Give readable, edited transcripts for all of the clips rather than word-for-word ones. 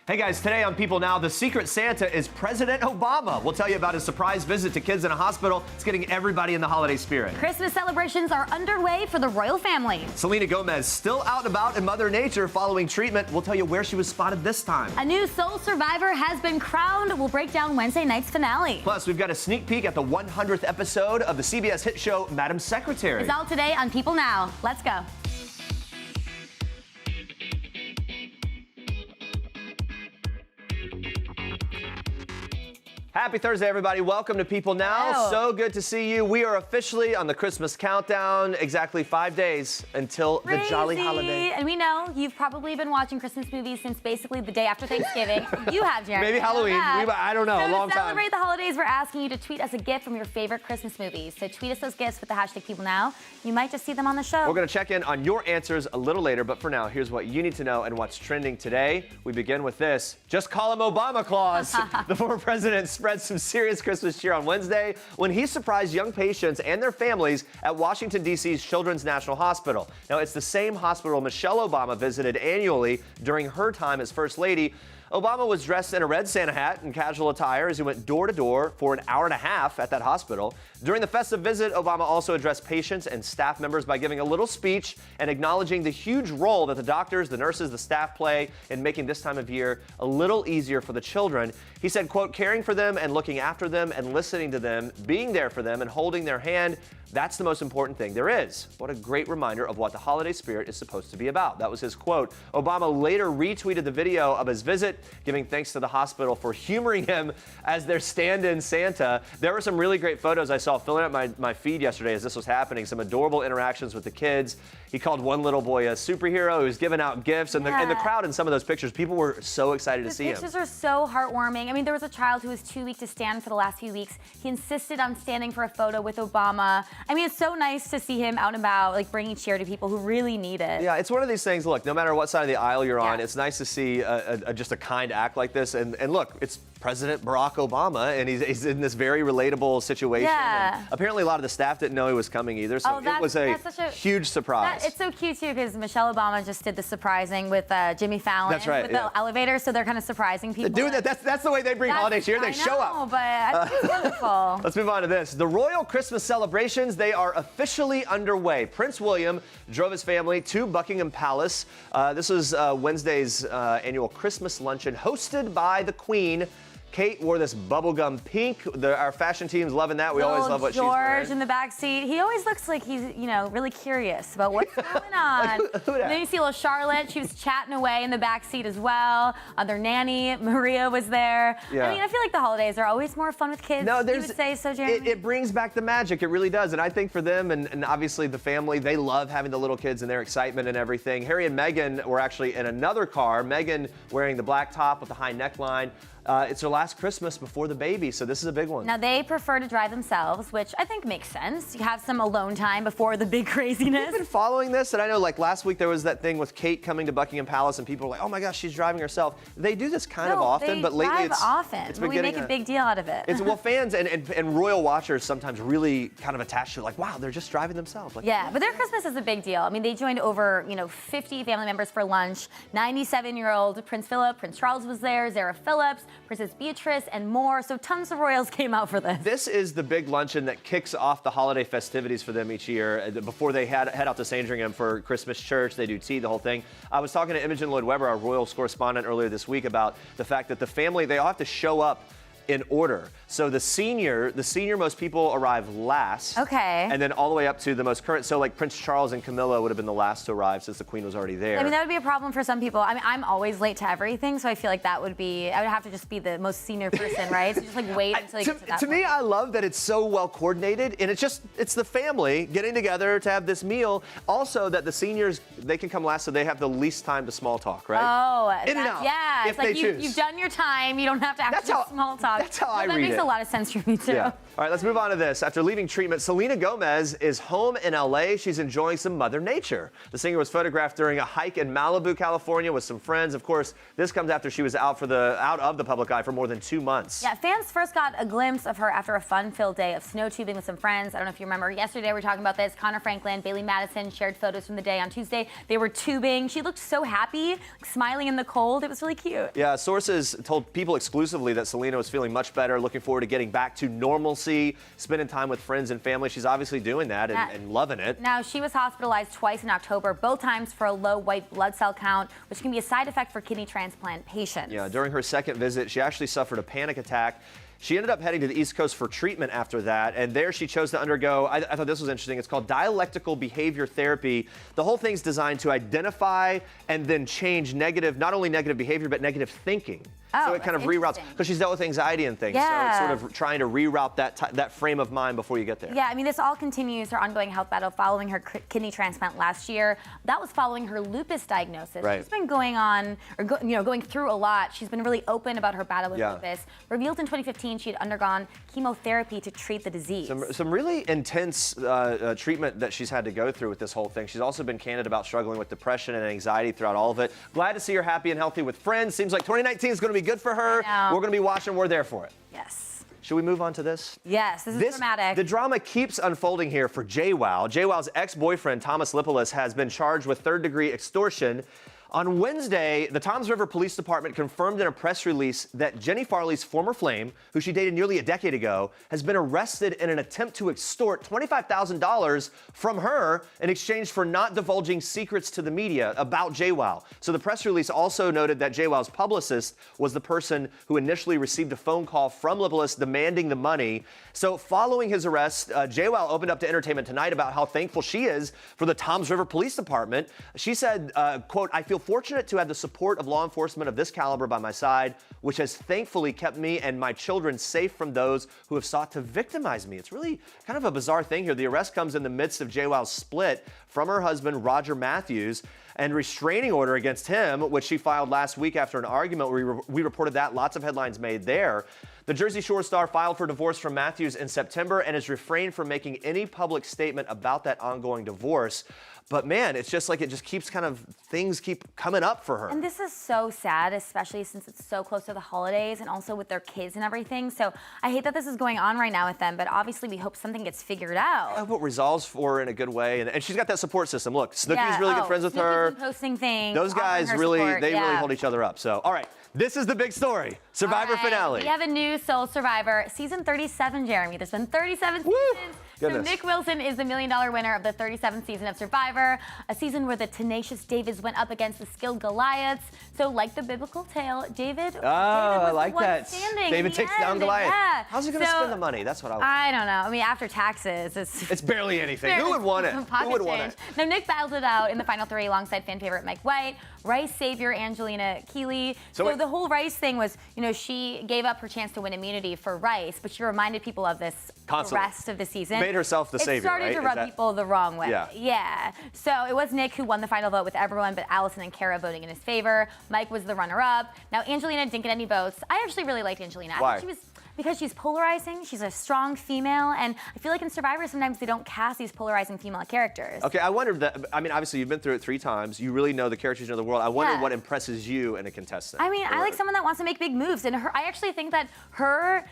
Hey guys, today on People Now, the Secret Santa is President Obama. We'll tell you about his surprise visit to kids in a hospital. It's getting everybody in the holiday spirit. Christmas celebrations are underway for the royal family. Selena Gomez still out and about in Mother Nature following treatment. We'll tell you where she was spotted this time. A new Soul Survivor has been crowned. We'll break down Wednesday night's finale. Plus, we've got a sneak peek at the 100th episode of the CBS hit show, Madam Secretary. It's all today on People Now. Let's go. Happy Thursday, everybody. Welcome to People Now. Hello. So good to see you. We are officially on the Christmas countdown. Exactly 5 days until the jolly holiday. And we know you've probably been watching Christmas movies since basically the day after Thanksgiving. You have, Jeremy. Maybe Halloween. I don't know. So a long to time. celebrate the holidays, we're asking you to tweet us a gift from your favorite Christmas movies. So tweet us those gifts with the hashtag People Now. You might just see them on the show. We're going to check in on your answers a little later, but for now, here's what you need to know and what's trending today. We begin with this. Just call him Obama, Claus. The former president spread some serious Christmas cheer on Wednesday when he surprised young patients and their families at Washington, D.C.'s Children's National Hospital. Now, it's the same hospital Michelle Obama visited annually during her time as First Lady. Obama was dressed in a red Santa hat and casual attire as he went door to door for an hour and a half at that hospital. During the festive visit, Obama also addressed patients and staff members by giving a little speech and acknowledging the huge role that the doctors, the nurses, the staff play in making this time of year a little easier for the children. He said, quote, caring for them and looking after them and listening to them, being there for them and holding their hand, that's the most important thing there is. What a great reminder of what the holiday spirit is supposed to be about. That was his quote. Obama later retweeted the video of his visit, giving thanks to the hospital for humoring him as their stand-in Santa. There were some really great photos I saw filling up my feed yesterday as this was happening. Some adorable interactions with the kids. He called one little boy a superhero. He was giving out gifts. And the crowd in some of those pictures, people were so excited to see him. The pictures are so heartwarming. I mean, there was a child who was too weak to stand for the last few weeks. He insisted on standing for a photo with Obama. I mean, it's so nice to see him out and about, like bringing cheer to people who really need it. Yeah, it's one of these things, look, no matter what side of the aisle you're on, it's nice to see just a kind act like this. And look, it's President Barack Obama, and he's in this very relatable situation. Yeah. And apparently a lot of the staff didn't know he was coming either, so it was a huge surprise. It's so cute, too, because Michelle Obama just did the surprising with Jimmy Fallon. That's right, with the elevator, so they're kind of surprising people. Doing that's the way they bring holiday cheer. They show up. But I think it's wonderful. Let's move on to this. The royal Christmas celebrations, they are officially underway. Prince William drove his family to Buckingham Palace. This was Wednesday's annual Christmas luncheon hosted by the Queen. Kate wore this bubblegum pink. Our fashion team's loving that. We always love what she's wearing. George in the back seat. He always looks like he's, really curious about what's going on. And then you see little Charlotte. She was chatting away in the back seat as well. Their nanny, Maria, was there. Yeah. I mean, I feel like the holidays are always more fun with kids. No, you would say so, Jeremy? It brings back the magic. It really does. And I think for them and obviously the family, they love having the little kids and their excitement and everything. Harry and Meghan were actually in another car. Meghan wearing the black top with the high neckline. It's their last Christmas before the baby, so this is a big one. Now, they prefer to drive themselves, which I think makes sense. You have some alone time before the big craziness. You've been following this, and I know, like, last week there was that thing with Kate coming to Buckingham Palace, and people were like, oh my gosh, she's driving herself. They do this kind of often, but lately it's been we make a big deal out of it. Well, fans and royal watchers sometimes really kind of attached to it, like, wow, they're just driving themselves. Like, yeah, but their Christmas is a big deal. I mean, they joined over, 50 family members for lunch. 97-year-old Prince Philip, Prince Charles was there, Zara Phillips, Princess Beatrice, and more. So tons of royals came out for this. This is the big luncheon that kicks off the holiday festivities for them each year. Before they head out to Sandringham for Christmas church, they do tea, the whole thing. I was talking to Imogen Lloyd-Webber, our Royals correspondent, earlier this week about the fact that the family, they all have to show up in order. So the senior most people arrive last. Okay. And then all the way up to the most current. So like Prince Charles and Camilla would have been the last to arrive since the Queen was already there. I mean, that would be a problem for some people. I mean, I'm always late to everything, so I feel like I would have to just be the most senior person, right? So just like wait until you get to that point. Me, I love that it's so well coordinated, and it's the family getting together to have this meal. Also that the seniors, they can come last, so they have the least time to small talk, right? Oh, in and out. Yeah, If it's like they choose. You've done your time. You don't have to actually small talk. That's how I read it. That makes a lot of sense for me, too. Yeah. All right, let's move on to this. After leaving treatment, Selena Gomez is home in LA. She's enjoying some Mother Nature. The singer was photographed during a hike in Malibu, California with some friends. Of course, this comes after she was out of the public eye for more than 2 months. Yeah, fans first got a glimpse of her after a fun-filled day of snow tubing with some friends. I don't know if you remember, yesterday we were talking about this. Connor Franklin, Bailey Madison shared photos from the day on Tuesday. They were tubing. She looked so happy, like, smiling in the cold. It was really cute. Yeah, sources told People exclusively that Selena was feeling much better, looking forward to getting back to normalcy, spending time with friends and family. She's obviously doing that and loving it. Now, she was hospitalized twice in October, both times for a low white blood cell count, which can be a side effect for kidney transplant patients. Yeah, during her second visit, she actually suffered a panic attack. She ended up heading to the East Coast for treatment after that, and there she chose to undergo, I thought this was interesting, it's called dialectical behavior therapy. The whole thing's designed to identify and then change not only negative behavior, but negative thinking. So it kind of reroutes, because she's dealt with anxiety and things. Yeah. So it's sort of trying to reroute that frame of mind before you get there. Yeah, I mean, this all continues her ongoing health battle following her kidney transplant last year. That was following her lupus diagnosis. Right. She's been going through a lot. She's been really open about her battle with lupus. Revealed in 2015 she had undergone chemotherapy to treat the disease. Some really intense treatment that she's had to go through with this whole thing. She's also been candid about struggling with depression and anxiety throughout all of it. Glad to see her happy and healthy with friends. Seems like 2019 is going to be good for her. We're going to be watching. We're there for it. Yes. Should we move on to this? Yes, this is dramatic. The drama keeps unfolding here for JWoww. JWoww's ex-boyfriend, Thomas Lipolis, has been charged with third-degree extortion. On Wednesday, the Toms River Police Department confirmed in a press release that Jenni Farley's former flame, who she dated nearly a decade ago, has been arrested in an attempt to extort $25,000 from her in exchange for not divulging secrets to the media about JWoww. So the press release also noted that JWoww's publicist was the person who initially received a phone call from Lipolis demanding the money. So following his arrest, JWoww opened up to Entertainment Tonight about how thankful she is for the Toms River Police Department. She said, quote, "I feel fortunate to have the support of law enforcement of this caliber by my side, which has thankfully kept me and my children safe from those who have sought to victimize me." It's really kind of a bizarre thing here. The arrest comes in the midst of JWoww's split from her husband, Roger Matthews, and restraining order against him, which she filed last week after an argument. We reported that. Lots of headlines made there. The Jersey Shore star filed for divorce from Matthews in September and has refrained from making any public statement about that ongoing divorce. But man, it's just like things keep coming up for her. And this is so sad, especially since it's so close to the holidays and also with their kids and everything. So I hate that this is going on right now with them, but obviously we hope something gets figured out. I hope it resolves for her in a good way. And she's got that support system. Look, Snooki's really good friends with her. Posting things. Those guys really hold each other up. So, all right. This is the big story. Survivor finale. We have a new Soul Survivor, season 37, Jeremy. There's been 37 seasons. Goodness. So Nick Wilson is the $1 million winner of the 37th season of Survivor, a season where the tenacious Davids went up against the skilled Goliaths. So like the biblical tale, David was I like the one that. standing David takes down Goliath. Yeah. How's he going to spend the money? That's what I want. I don't know. I mean, after taxes, it's barely anything. Who would want it? Who would want it? Now, Nick battled it out in the final three alongside fan favorite Mike White, Rice savior Angelina Keeley. So the whole Rice thing was, she gave up her chance to win immunity for Rice, but she reminded people of this the rest of the season. Made herself the savior, It started to rub people the wrong way. Yeah. So it was Nick who won the final vote with everyone but Allison and Kara voting in his favor. Mike was the runner-up. Now, Angelina didn't get any votes. I actually really liked Angelina. Why? I think because she's polarizing, she's a strong female, and I feel like in Survivor sometimes they don't cast these polarizing female characters. Okay, I wondered that. I mean, obviously you've been through it 3 times. You really know the characters, you know the world. I wonder what impresses you in a contestant. I mean, I like someone that wants to make big moves, and I actually think that her,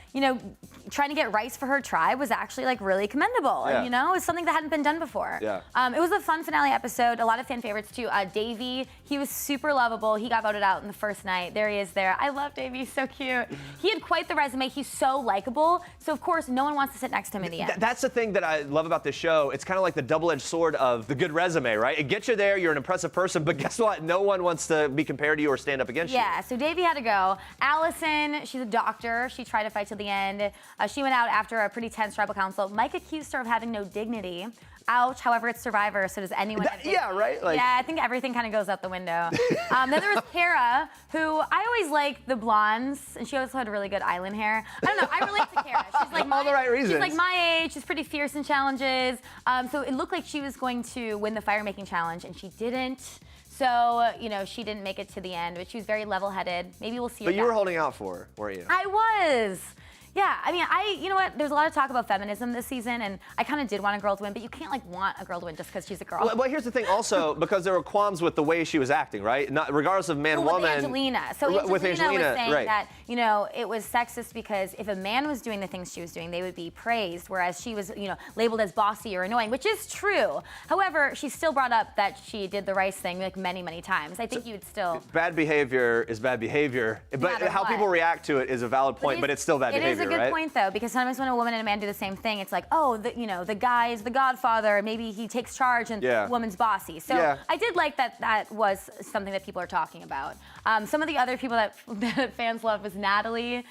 trying to get Rice for her tribe was actually really commendable. And, it's something that hadn't been done before. Yeah. It was a fun finale episode. A lot of fan favorites too. Davey, he was super lovable. He got voted out in the first night. There he is there. I love Davey. He's so cute. He had quite the resume. He's so likable. So of course, no one wants to sit next to him in the end. That's the thing that I love about this show. It's kind of like the double-edged sword of the good resume, right? It gets you there. You're an impressive person, but guess what? No one wants to be compared to you or stand up against you. Yeah. So Davey had to go. Allison, she's a doctor. She tried to fight till the end. She went out after a pretty tense tribal council. Mike accused her of having no dignity. Ouch. However, it's Survivor, so does anyone have dignity? Yeah, right? Yeah, I think everything kind of goes out the window. Then there was Kara, who I always liked the blondes, and she also had really good island hair. I don't know. I relate to Kara. She's like all the right reasons. She's like my age. She's pretty fierce in challenges. So it looked like she was going to win the fire making challenge, and she didn't. So, she didn't make it to the end, but she was very level-headed. Maybe we'll see her. But you were holding out for her, weren't you? I was. Yeah, I mean, you know what? There's a lot of talk about feminism this season, and I kind of did want a girl to win, but you can't want a girl to win just because she's a girl. Well, here's the thing, also because there were qualms with the way she was acting, right? Not regardless of man, woman. With Angelina, so with Angelina, was saying right. that it was sexist because if a man was doing the things she was doing, they would be praised, whereas she was labeled as bossy or annoying, which is true. However, she still brought up that she did the right thing many, many times. I think you would still. Bad behavior is bad behavior, but how people react to it is a valid point, but it's still bad behavior, right? It is a good point, though, because sometimes when a woman and a man do the same thing, it's like, oh, the guy is the godfather, maybe he takes charge, and the woman's bossy. So I did like that was something that people are talking about. Some of the other people that fans loved was Natalie.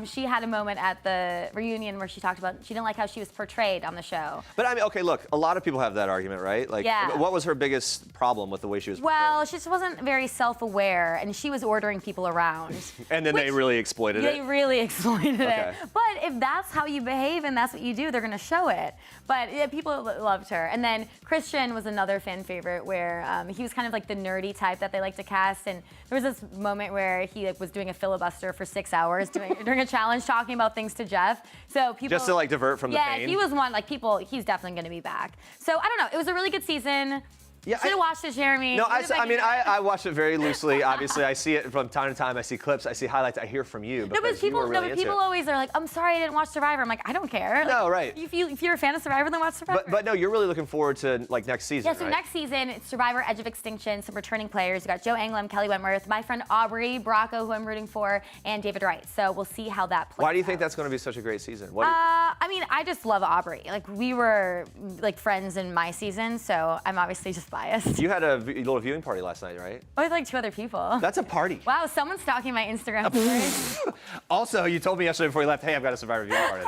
She had a moment at the reunion where she talked about she didn't like how she was portrayed on the show. But I mean, okay, look, a lot of people have that argument, right? What was her biggest problem with the way she was portrayed? Well, she just wasn't very self-aware, and she was ordering people around. And then they really exploited it? They really exploited it. But if that's how you behave and that's what you do, they're going to show it. But people loved her. And then Christian was another fan favorite where he was kind of like the nerdy type that they like to cast. And there was this moment where he was doing a filibuster for 6 hours during a challenge, talking about things to Jeff. So people just to divert from the pain. Yeah, he was one he's definitely going to be back. So I don't know. It was a really good season. Yeah, should have watched it, Jeremy. No, I watched it very loosely. Obviously, I see it from time to time. I see clips, I see highlights. I hear from you. No, but people always are like, I'm sorry I didn't watch Survivor. I'm like, I don't care. No, right. If you're a fan of Survivor, then watch Survivor. But no, you're really looking forward to next season. Yeah, so next season, it's Survivor, Edge of Extinction, some returning players. You got Joe Anglim, Kelly Wentworth, my friend Aubrey Bracco, who I'm rooting for, and David Wright. So we'll see how that plays. Why do you think that's going to be such a great season? I mean, I just love Aubrey. We were friends in my season, so I'm obviously just biased. You had a little viewing party last night, right? With 2 other people. That's a party. Wow, someone's stalking my Instagram stories. Also, you told me yesterday before you left, hey, I've got a Survivor viewing party.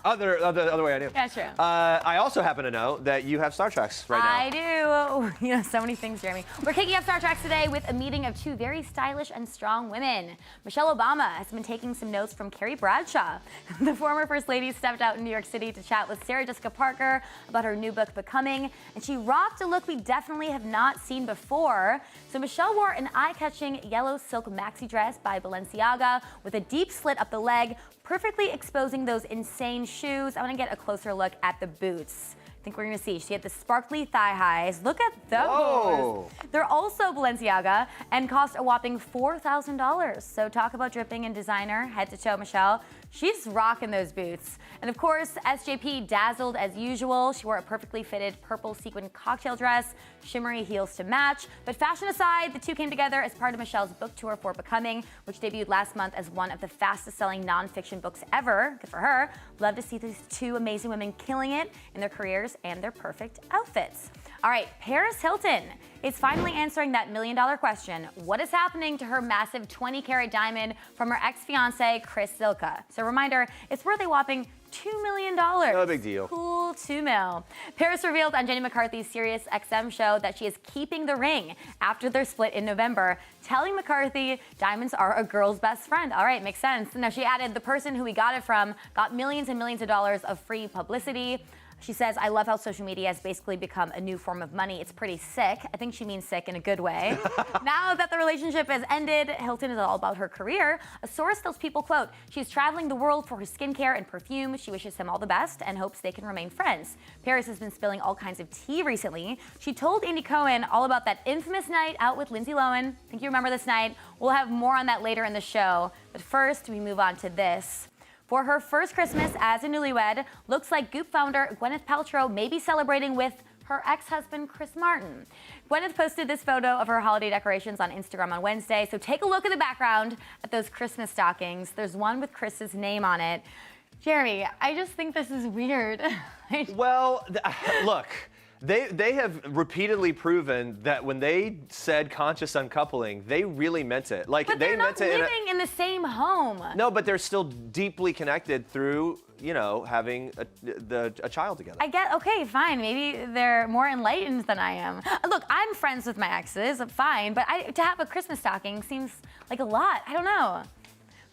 Other way I knew. Yeah, true. I also happen to know that you have Star Treks right now. I do. So many things, Jeremy. We're kicking off Star Treks today with a meeting of 2 very stylish and strong women. Michelle Obama has been taking some notes from Carrie Bradshaw. The former First Lady stepped out in New York City to chat with Sarah Jessica Parker about her new book, Becoming, and she rocked a look we definitely have not seen before. So Michelle wore an eye-catching yellow silk maxi dress by Balenciaga with a deep slit up the leg, perfectly exposing those insane shoes. I want to get a closer look at the boots. I think we're going to see. She had the sparkly thigh highs. Look at those. Whoa. They're also Balenciaga and cost a whopping $4,000. So talk about dripping in designer, head to toe, Michelle. She's rocking those boots. And of course, SJP dazzled as usual. She wore a perfectly fitted purple sequin cocktail dress, shimmery heels to match. But fashion aside, the 2 came together as part of Michelle's book tour for Becoming, which debuted last month as one of the fastest selling nonfiction books ever. Good for her. Love to see these 2 amazing women killing it in their careers and their perfect outfits. All right, Paris Hilton is finally answering that $1 million question. What is happening to her massive 20-carat diamond from her ex-fiance, Chris Zilka? So reminder, it's worth a whopping $2 million. No big deal. Cool, $2 million. Paris revealed on Jenny McCarthy's Sirius XM show that she is keeping the ring after their split in November, telling McCarthy diamonds are a girl's best friend. All right, makes sense. Now she added the person who we got it from got millions and millions of dollars of free publicity. She says, I love how social media has basically become a new form of money. It's pretty sick. I think she means sick in a good way. Now that the relationship has ended, Hilton is all about her career. A source tells People, quote, she's traveling the world for her skincare and perfume. She wishes him all the best and hopes they can remain friends. Paris has been spilling all kinds of tea recently. She told Andy Cohen all about that infamous night out with Lindsay Lohan. I think you remember this night. We'll have more on that later in the show. But first, we move on to this. For her first Christmas as a newlywed, looks like Goop founder Gwyneth Paltrow may be celebrating with her ex-husband, Chris Martin. Gwyneth posted this photo of her holiday decorations on Instagram on Wednesday, so take a look at the background at those Christmas stockings. There's one with Chris's name on it. Jeremy, I just think this is weird. Well, look. They have repeatedly proven that when they said conscious uncoupling, they really meant it. But they're not living in the same home. No, but they're still deeply connected through, having a child together. I get, okay, fine. Maybe they're more enlightened than I am. Look, I'm friends with my exes, fine, but to have a Christmas stocking seems like a lot. I don't know.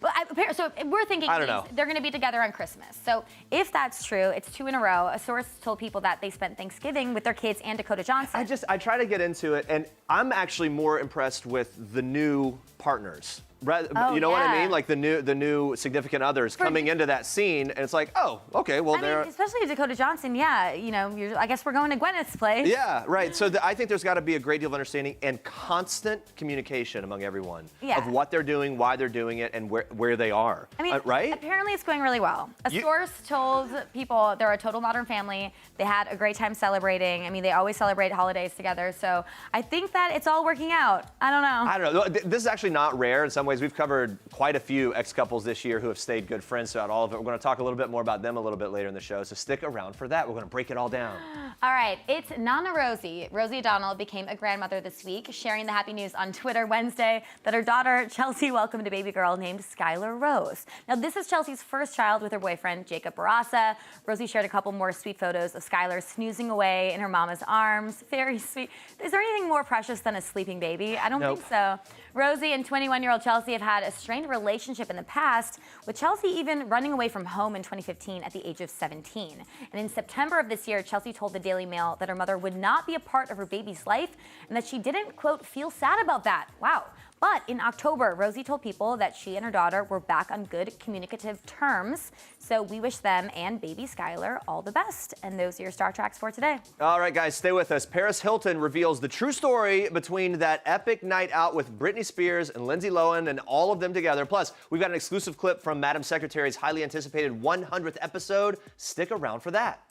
But so we're thinking they're going to be together on Christmas. So if that's true, it's 2 in a row. A source told People that they spent Thanksgiving with their kids and Dakota Johnson. I try to get into it, and I'm actually more impressed with the new partners. Oh, You know what I yeah. mean? Like the new significant others coming into that scene, and it's like, oh, okay, well, I mean, especially Dakota Johnson, yeah, you know, I guess we're going to Gwyneth's place. Yeah, right. So I think there's got to be a great deal of understanding and constant communication among everyone of what they're doing, why they're doing it, and where they are. I mean, right? Apparently it's going really well. A source told people they're a total modern family. They had a great time celebrating. I mean, they always celebrate holidays together. So I think that it's all working out. I don't know. I don't know. This is actually not rare. In some ways, we've covered quite a few ex-couples this year who have stayed good friends throughout all of it. We're going to talk a little bit more about them a little bit later in the show, so stick around for that. We're going to break it all down. All right, it's Nana Rosie. Rosie O'Donnell became a grandmother this week, sharing the happy news on Twitter Wednesday that her daughter, Chelsea, welcomed a baby girl named Skylar Rose. Now, this is Chelsea's first child with her boyfriend, Jacob Barassa. Rosie shared a couple more sweet photos of Skylar snoozing away in her mama's arms. Very sweet. Is there anything more precious than a sleeping baby? I don't think so. Rosie and 21-year-old Chelsea have had a strained relationship in the past, with Chelsea even running away from home in 2015 at the age of 17. And in September of this year, Chelsea told the Daily Mail that her mother would not be a part of her baby's life and that she didn't, quote, feel sad about that. Wow. But in October, Rosie told People that she and her daughter were back on good communicative terms. So we wish them and baby Skylar all the best. And those are your Star Treks for today. All right, guys, stay with us. Paris Hilton reveals the true story between that epic night out with Britney Spears and Lindsay Lohan and all of them together. Plus, we've got an exclusive clip from Madam Secretary's highly anticipated 100th episode. Stick around for that.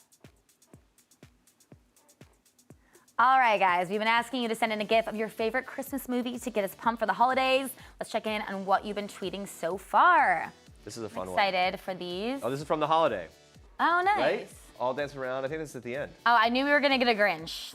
All right, guys, we've been asking you to send in a GIF of your favorite Christmas movie to get us pumped for the holidays. Let's check in on what you've been tweeting so far. This is a fun one. Excited for these. Oh, this is from The Holiday. Oh, nice. Right? All dance around. I think this is at the end. Oh, I knew we were going to get a Grinch.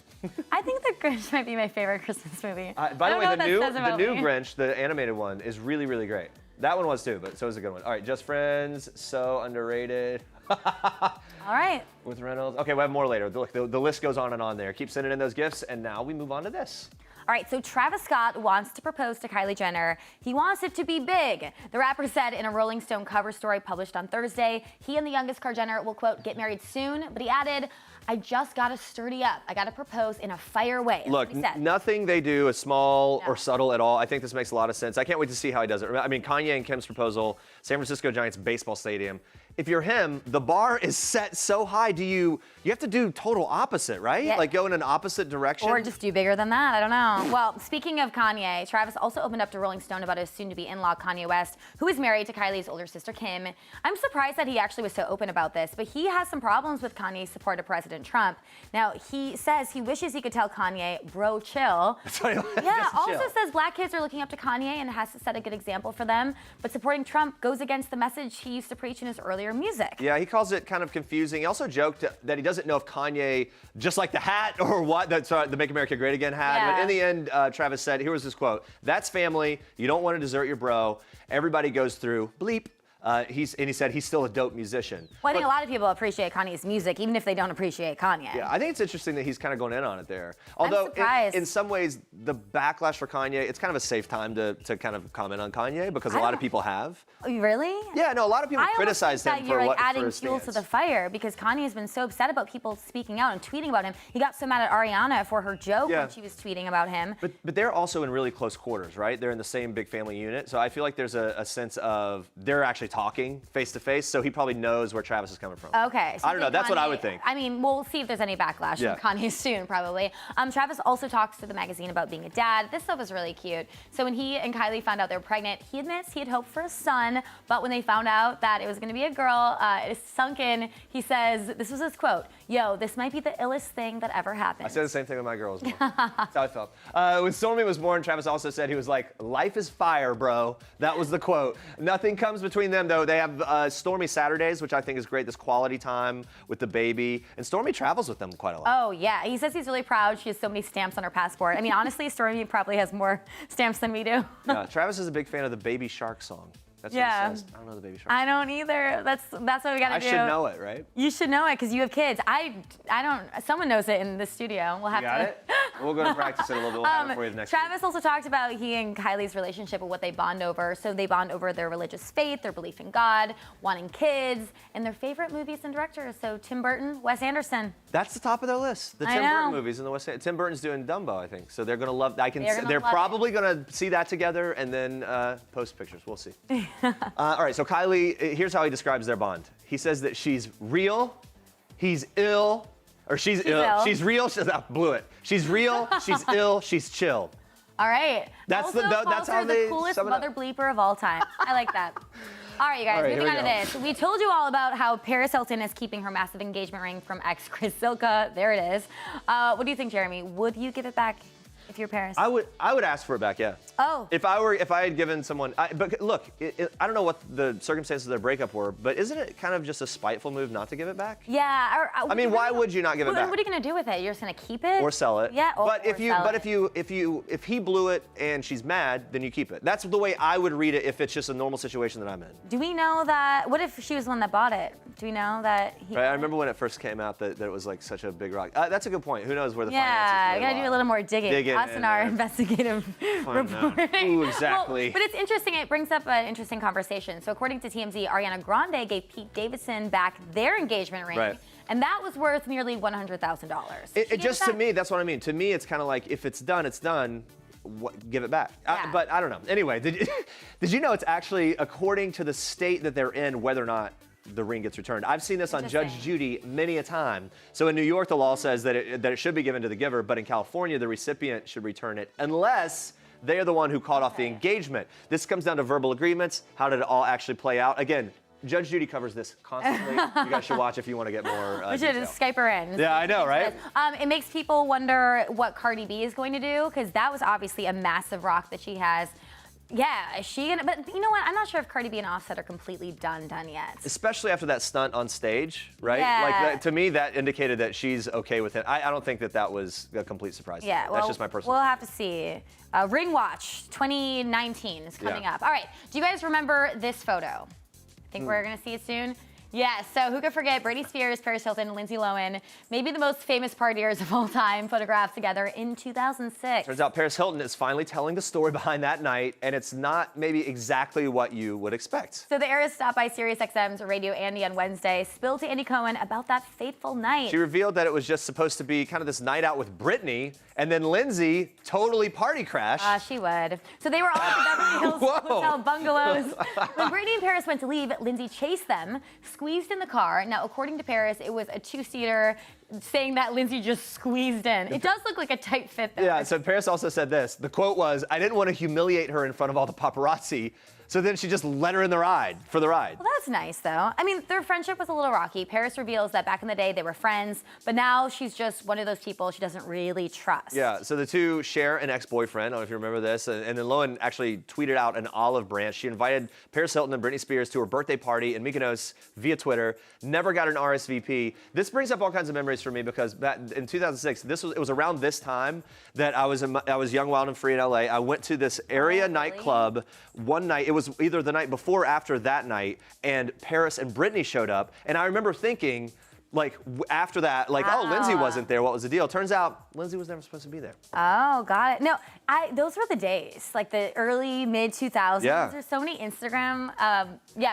I think The Grinch might be my favorite Christmas movie. By the way, the new Grinch, the animated one, is really, really great. That one was too, but so is a good one. All right, Just Friends, so underrated. All right. With Reynolds. Okay, we'll have more later. Look, the list goes on and on there. Keep sending in those gifts, and now we move on to this. All right, so Travis Scott wants to propose to Kylie Jenner. He wants it to be big. The rapper said in a Rolling Stone cover story published on Thursday, he and the youngest Kar Jenner will, quote, get married soon, but he added, I just gotta sturdy up. I gotta propose in a fire way. Look, nothing they do is small or subtle at all. I think this makes a lot of sense. I can't wait to see how he does it. I mean, Kanye and Kim's proposal, San Francisco Giants baseball stadium. If you're him, the bar is set so high. You have to do total opposite, right? Yeah. Like go in an opposite direction? Or just do bigger than that, I don't know. Well, speaking of Kanye, Travis also opened up to Rolling Stone about his soon-to-be in-law Kanye West, who is married to Kylie's older sister Kim. I'm surprised that he actually was so open about this, but he has some problems with Kanye's support of President Trump. Now, he says he wishes he could tell Kanye, bro, chill. Yeah, also says black kids are looking up to Kanye and has to set a good example for them, but supporting Trump goes against the message he used to preach in his earlier music. Yeah, he calls it kind of confusing. He also joked that he doesn't know if Kanye just like the hat or what, that's the Make America Great Again hat. Yeah. But in the end, Travis said, here was his quote, that's family. You don't want to desert your bro. Everybody goes through bleep. And he said he's still a dope musician. Well, I think a lot of people appreciate Kanye's music, even if they don't appreciate Kanye. Yeah, I think it's interesting that he's kind of going in on it there. Although, in some ways, the backlash for Kanye, it's kind of a safe time to kind of comment on Kanye because a lot of people have. Really? Yeah, no, a lot of people criticize him for you're what adding fuel to the fire because Kanye's been so upset about people speaking out and tweeting about him. He got so mad at Ariana for her joke when she was tweeting about him. But they're also in really close quarters, right? They're in the same big family unit. So I feel like there's a sense of they're actually talking face to face, so he probably knows where Travis is coming from. Okay. So I don't know. That's what I would think. I mean, we'll see if there's any backlash from Kanye soon, probably. Travis also talks to the magazine about being a dad. This stuff is really cute. So when he and Kylie found out they were pregnant, he admits he had hoped for a son, but when they found out that it was going to be a girl, it sunk in. He says, this was his quote, yo, this might be the illest thing that ever happened. I said the same thing with my girls. That's how I felt. When Stormy was born, Travis also said he was like, life is fire, bro. That was the quote. Nothing comes between them, though. They have Stormy Saturdays, which I think is great, this quality time with the baby. And Stormy travels with them quite a lot. Oh, yeah. He says he's really proud. She has so many stamps on her passport. I mean, honestly, Stormy probably has more stamps than we do. Yeah, Travis is a big fan of the Baby Shark song. That's Yeah. what it says. I don't know the baby shark. I don't either. That's what we gotta do. I should know it, right? You should know it because you have kids. I don't. Someone knows it in the studio. We'll have You got to. it? We'll go to practice it a little bit. We'll have it for you the next week. Travis also talked about he and Kylie's relationship and what they bond over. So they bond over their religious faith, their belief in God, wanting kids, and their favorite movies and directors. So Tim Burton, Wes Anderson. That's the top of their list. The Tim Burton movies and the West. Tim Burton's doing Dumbo, I think. So they're gonna love. They're probably gonna see that together and then post pictures. We'll see. All right. So Kylie, here's how he describes their bond. He says that she's real, he's ill, or she's ill. She's real. Blew it. She's real. She's ill. She's chill. All right. That's that's how the coolest mother bleeper of all time. I like that. All right, you guys, moving on to this. We told you all about how Paris Hilton is keeping her massive engagement ring from ex Chris Silka. There it is. What do you think, Jeremy? Would you give it back if you're Paris? I would ask for it back, yeah. Oh. If I had given someone, but look, I don't know what the circumstances of their breakup were, but isn't it kind of just a spiteful move not to give it back? Yeah. I mean, why would you not give it back? What are you gonna do with it? You're just gonna keep it or sell it? Yeah. If he blew it and she's mad, then you keep it. That's the way I would read it if it's just a normal situation that I'm in. Do we know that? What if she was the one that bought it? Do we know that he? Right, I remember when it first came out that it was like such a big rock. That's a good point. Who knows where the finances? Yeah, we gotta do a little more digging. Us and our investigative reporting. Ooh, exactly. Well, but it's interesting. It brings up an interesting conversation. So according to TMZ, Ariana Grande gave Pete Davidson back their engagement ring. Right. And that was worth nearly $100,000. It just, to me, that's what I mean. To me, it's kind of like, if it's done, it's done. Give it back. Yeah. But I don't know. Anyway, did you know it's actually according to the state that they're in whether or not the ring gets returned? I've seen this on Judge Judy many a time. So in New York, the law says that it should be given to the giver, but in California, the recipient should return it unless they are the one who called off the engagement. This comes down to verbal agreements. How did it all actually play out? Again, Judge Judy covers this constantly. You guys should watch if you want to get more we should Skype her in. Yeah, I know, right? It makes people wonder what Cardi B is going to do, because that was obviously a massive rock that she has. Yeah, is she gonna? But you know what? I'm not sure if Cardi B and Offset are completely done yet. Especially after that stunt on stage, right? Yeah. Like to me, that indicated that she's okay with it. I don't think that was a complete surprise. Yeah, well, that's just my personal. We'll have to see. Ring Watch 2019 is coming up. All right. Do you guys remember this photo? I think we're gonna see it soon. Yeah, so who could forget Britney Spears, Paris Hilton, and Lindsay Lohan, maybe the most famous partiers of all time, photographed together in 2006. Turns out Paris Hilton is finally telling the story behind that night, and it's not maybe exactly what you would expect. So the heiress stopped by SiriusXM's Radio Andy on Wednesday, spilled to Andy Cohen about that fateful night. She revealed that it was just supposed to be kind of this night out with Britney, and then Lindsay totally party crashed. She would. So they were all at the Beverly Hills Hotel bungalows. When Britney and Paris went to leave, Lindsay chased them, squeezed in the car. Now, according to Paris, it was a two-seater, saying that Lindsay just squeezed in. It does look like a tight fit, though. Yeah, so Paris also said this. The quote was, "I didn't want to humiliate her in front of all the paparazzi." So then she just let her in the ride, for the ride. Well, that's nice, though. I mean, their friendship was a little rocky. Paris reveals that back in the day, they were friends, but now she's just one of those people she doesn't really trust. Yeah, so the two share an ex-boyfriend. I don't know if you remember this. And then Lohan actually tweeted out an olive branch. She invited Paris Hilton and Britney Spears to her birthday party in Mykonos via Twitter. Never got an RSVP. This brings up all kinds of memories for me because back in 2006, it was around this time that I was young, wild, and free in LA. I went to this area nightclub one night. It was either the night before or after that night, and Paris and Britney showed up. And I remember thinking, like, after that, like, oh, Lindsay wasn't there. What was the deal? Turns out Lindsay was never supposed to be there. Oh, got it. No, those were the days, like the early, mid-2000s. Yeah. There's so many Instagram,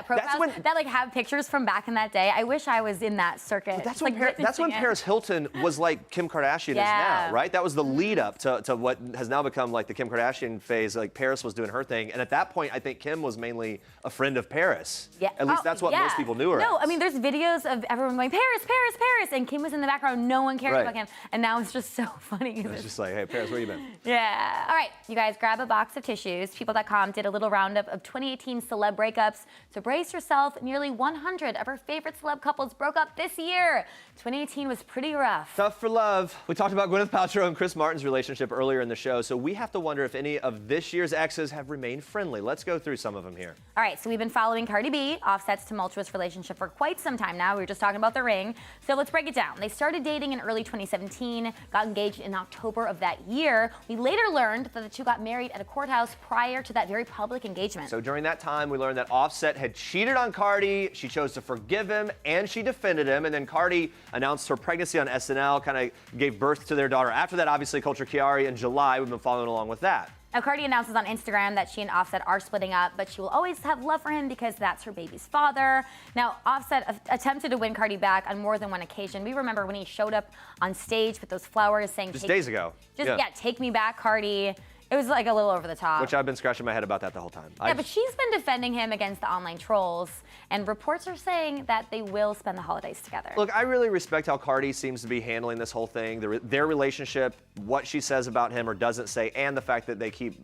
profiles that like have pictures from back in that day. I wish I was in that circuit. But that's when Paris Hilton was like Kim Kardashian is now, right? That was the lead up to what has now become like the Kim Kardashian phase. Like Paris was doing her thing, and at that point, I think Kim was mainly a friend of Paris. Yeah. At least that's what most people knew her. No, as. I mean, there's videos of everyone going, Paris, Paris, Paris, and Kim was in the background. No one cared about him, and now it's just so funny. It's just like, hey, Paris, where you been? Yeah. All right, you guys, grab a box of tissues. People.com did a little roundup of 2018 celeb breakups. So brace yourself. Nearly 100 of our favorite celeb couples broke up this year. 2018 was pretty rough. Tough for love. We talked about Gwyneth Paltrow and Chris Martin's relationship earlier in the show, so we have to wonder if any of this year's exes have remained friendly. Let's go through some of them here. All right, so we've been following Cardi B, Offset's tumultuous relationship for quite some time now. We were just talking about the ring. So let's break it down. They started dating in early 2017, got engaged in October of that year. We later learned learned that the two got married at a courthouse prior to that very public engagement. So during that time, we learned that Offset had cheated on Cardi. She chose to forgive him, and she defended him. And then Cardi announced her pregnancy on SNL, kind of gave birth to their daughter. After that, obviously, Culture Chiari in July. We've been following along with that. Now, Cardi announces on Instagram that she and Offset are splitting up, but she will always have love for him because that's her baby's father. Now, Offset attempted to win Cardi back on more than one occasion. We remember when he showed up on stage with those flowers saying, just days ago. Yeah, take me back, Cardi. It was like a little over the top. Which I've been scratching my head about that the whole time. Yeah, but she's been defending him against the online trolls, and reports are saying that they will spend the holidays together. Look, I really respect how Cardi seems to be handling this whole thing, their relationship, what she says about him or doesn't say, and the fact that they keep,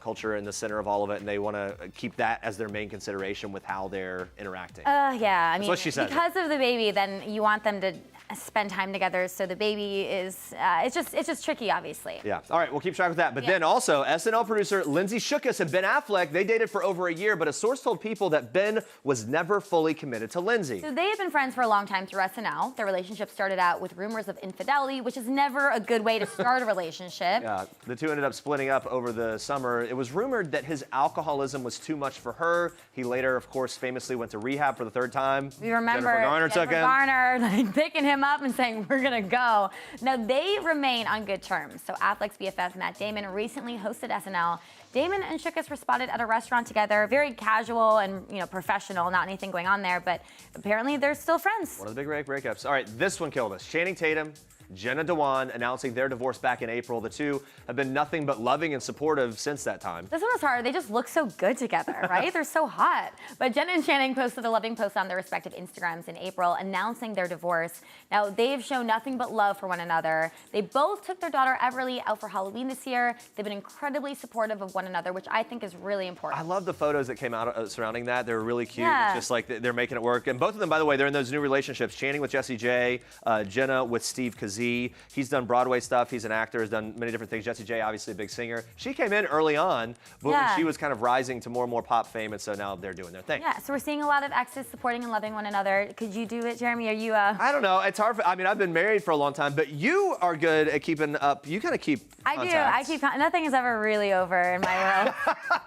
culture in the center of all of it, and they want to keep that as their main consideration with how they're interacting. Yeah, I mean, what she says. Because of the baby, then you want them to spend time together, so the baby is, it's just tricky, obviously. Yeah, all right, we'll keep track of that. But then also, SNL producer Lindsay Shookus and Ben Affleck, they dated for over a year, but a source told People that Ben was never fully committed to Lindsay. So they have been friends for a long time through SNL. Their relationship started out with rumors of infidelity, which is never a good way to start a relationship. Yeah, the two ended up splitting up over the summer. It was rumored that his alcoholism was too much for her. He later, of course, famously went to rehab for the third time. We remember Jennifer Garner picking him up and saying, we're gonna go. Now, they remain on good terms. So Affleck's BFF, Matt Damon, recently hosted SNL. Damon and Shookus were spotted at a restaurant together, very casual and professional, not anything going on there, but apparently they're still friends. One of the big breakups. All right, this one killed us. Channing Tatum, Jenna JWoww announcing their divorce back in April. The two have been nothing but loving and supportive since that time. This one was hard. They just look so good together, right? They're so hot. But Jenna and Channing posted a loving post on their respective Instagrams in April announcing their divorce. Now, they've shown nothing but love for one another. They both took their daughter Everly out for Halloween this year. They've been incredibly supportive of one another, which I think is really important. I love the photos that came out surrounding that. They were really cute. Yeah. It's just like they're making it work. And both of them, by the way, they're in those new relationships. Channing with Jessie J, Jenna with Steve Kazee. He's done Broadway stuff. He's an actor, has done many different things. Jessie J, obviously a big singer. She came in early on, but when she was kind of rising to more and more pop fame, and so now they're doing their thing. Yeah, so we're seeing a lot of exes supporting and loving one another. Could you do it, Jeremy? Are you I don't know. It's hard. I mean, I've been married for a long time, but you are good at keeping up. You kind of keep contacts. I keep. Nothing is ever really over in my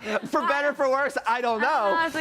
world. For better, for worse, I don't know. That's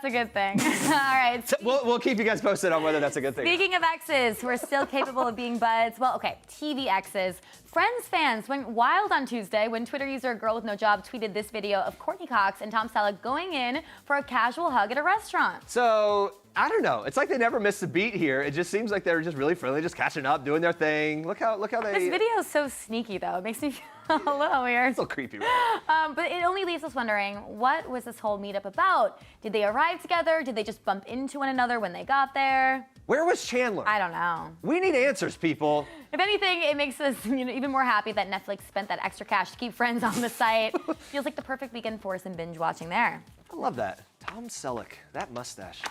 a good thing. All right. So we'll keep you guys posted on whether that's a good thing. Speaking of exes who are still capable of being buds, well, okay, TV exes. Friends fans went wild on Tuesday when Twitter user Girl With No Job tweeted this video of Courtney Cox and Tom Selleck going in for a casual hug at a restaurant. So, I don't know. It's like they never missed a beat here. It just seems like they're just really friendly, just catching up, doing their thing. Look how they... This video is so sneaky, though. It makes me feel a little weird. It's a little creepy, right? But it only leaves us wondering, what was this whole meetup about? Did they arrive together? Did they just bump into one another when they got there? Where was Chandler? I don't know. We need answers, people. If anything, it makes us even more happy that Netflix spent that extra cash to keep Friends on the site. Feels like the perfect weekend for some binge watching there. I love that. Tom Selleck, that mustache.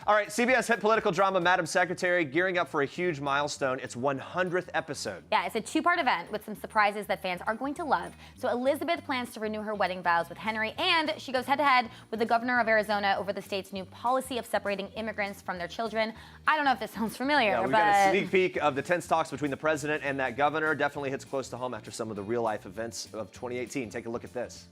All right, CBS hit political drama Madam Secretary gearing up for a huge milestone. Its 100th episode. Yeah, it's a two-part event with some surprises that fans are going to love. So Elizabeth plans to renew her wedding vows with Henry, and she goes head-to-head with the governor of Arizona over the state's new policy of separating immigrants from their children. I don't know if this sounds familiar, yeah, we've got a sneak peek of the tense talks between the president and that governor. Definitely hits close to home after some of the real-life events of 2018. Take a look at this.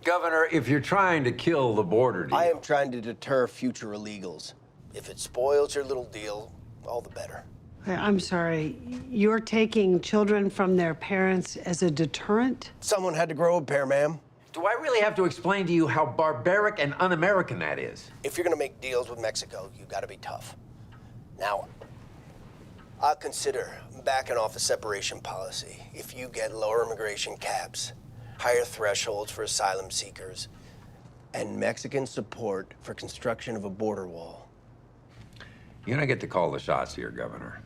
Governor, if you're trying to kill the border deal... I am trying to deter future illegals. If it spoils your little deal, all the better. I'm sorry, you're taking children from their parents as a deterrent? Someone had to grow a pair, ma'am. Do I really have to explain to you how barbaric and un-American that is? If you're gonna make deals with Mexico, you gotta be tough. Now, I'll consider backing off a separation policy if you get lower immigration caps, higher thresholds for asylum seekers, and Mexican support for construction of a border wall. You don't get to call the shots here, Governor.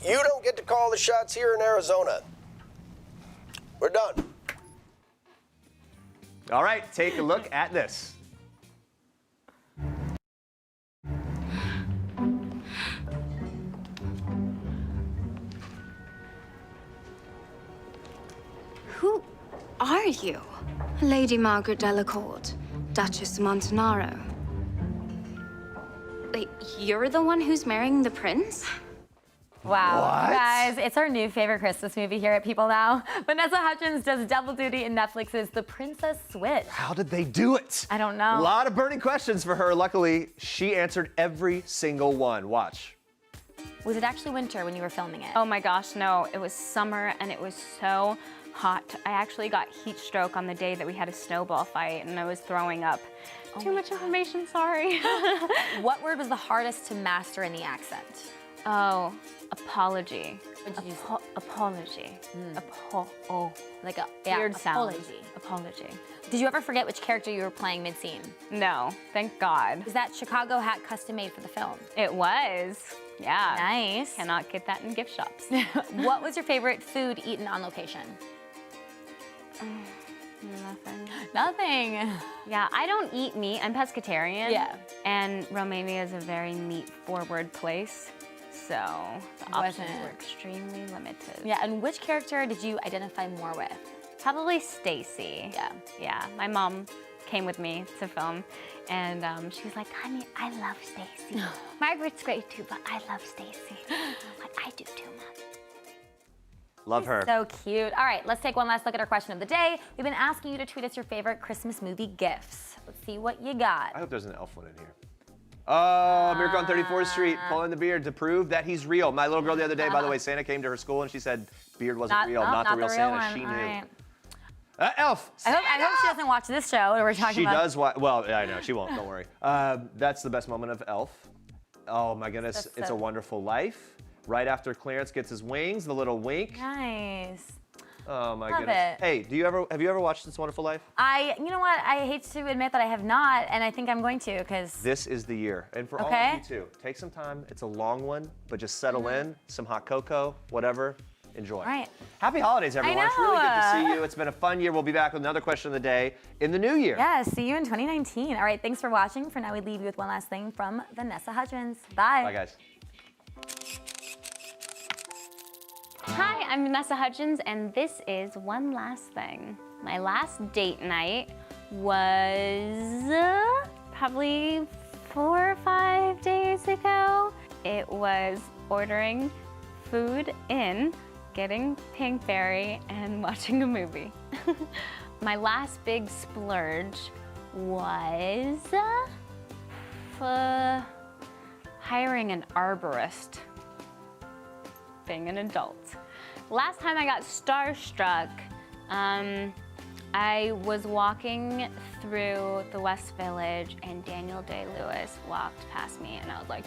You don't get to call the shots here in Arizona. We're done. All right, take a look at this. Who are you? Lady Margaret Delacourt, Duchess of Montanaro. Wait, You're the one who's marrying the prince? Wow, What? guys, it's our new favorite Christmas movie here at People Now. Vanessa Hudgens does double duty in Netflix's The Princess Switch. How did they do it? I don't know. A lot of burning questions for her. Luckily, she answered every single one. Watch. Was it actually winter when you were filming it? Oh my gosh, no. It was summer and it was so hot. I actually got heat stroke on the day that we had a snowball fight and I was throwing up. Too much information, sorry. What word was the hardest to master in the accent? Oh, apology. What did you say? Apology. Like a Weird sound. apology. Apology. Did you ever forget which character you were playing mid-scene? No, thank God. Was that Chicago hat custom made for the film? It was. Yeah. Nice. Cannot get that in gift shops. What was your favorite food eaten on location? Nothing. Nothing. Yeah, I don't eat meat. I'm pescatarian. Yeah. And Romania is a very meat-forward place. So the options were extremely limited. Yeah, and which character did you identify more with? Probably Stacy. Yeah. Yeah, my mom came with me to film and she was like, honey, I love Stacy. Margaret's great too, but I love Stacy. Like, I do too, Mom. Love her. So cute. All right, let's take one last look at our question of the day. We've been asking you to tweet us your favorite Christmas movie gifts. Let's see what you got. I hope there's an elf one in here. Oh, Miracle on 34th Street, pulling the beard to prove that he's real. My little girl the other day, by the way, Santa came to her school and she said beard wasn't real, not the real Santa. one. She All knew. right. Elf. I hope she doesn't watch this show that we're talking She about. does watch. Well, yeah, I know she won't. Don't worry. That's the best moment of Elf. Oh my goodness, That's It's so- a Wonderful Life. Right after Clarence gets his wings, the little wink. Nice. Oh my Love goodness. it. Hey, have you ever watched It's a Wonderful Life? You know what? I hate to admit that I have not, and I think I'm going to, because This is the year, and for all Okay. of you too. Take some time. It's a long one, but just settle in. Some hot cocoa, whatever. Enjoy. Right. Happy holidays, everyone. It's really good to know. see you. It's been a fun year. We'll be back with another question of the day in the new year. yeah, see you in 2019. All right, thanks for watching. For now, we leave you with one last thing from Vanessa Hudgens. Bye. Bye, guys. Hi, I'm Vanessa Hudgens, and this is One Last Thing. My last date night was probably 4 or 5 days ago. It was ordering food in, getting Pinkberry, and watching a movie. My last big splurge was hiring an arborist. Being an adult. Last time I got starstruck, I was walking through the West Village and Daniel Day-Lewis walked past me and I was like,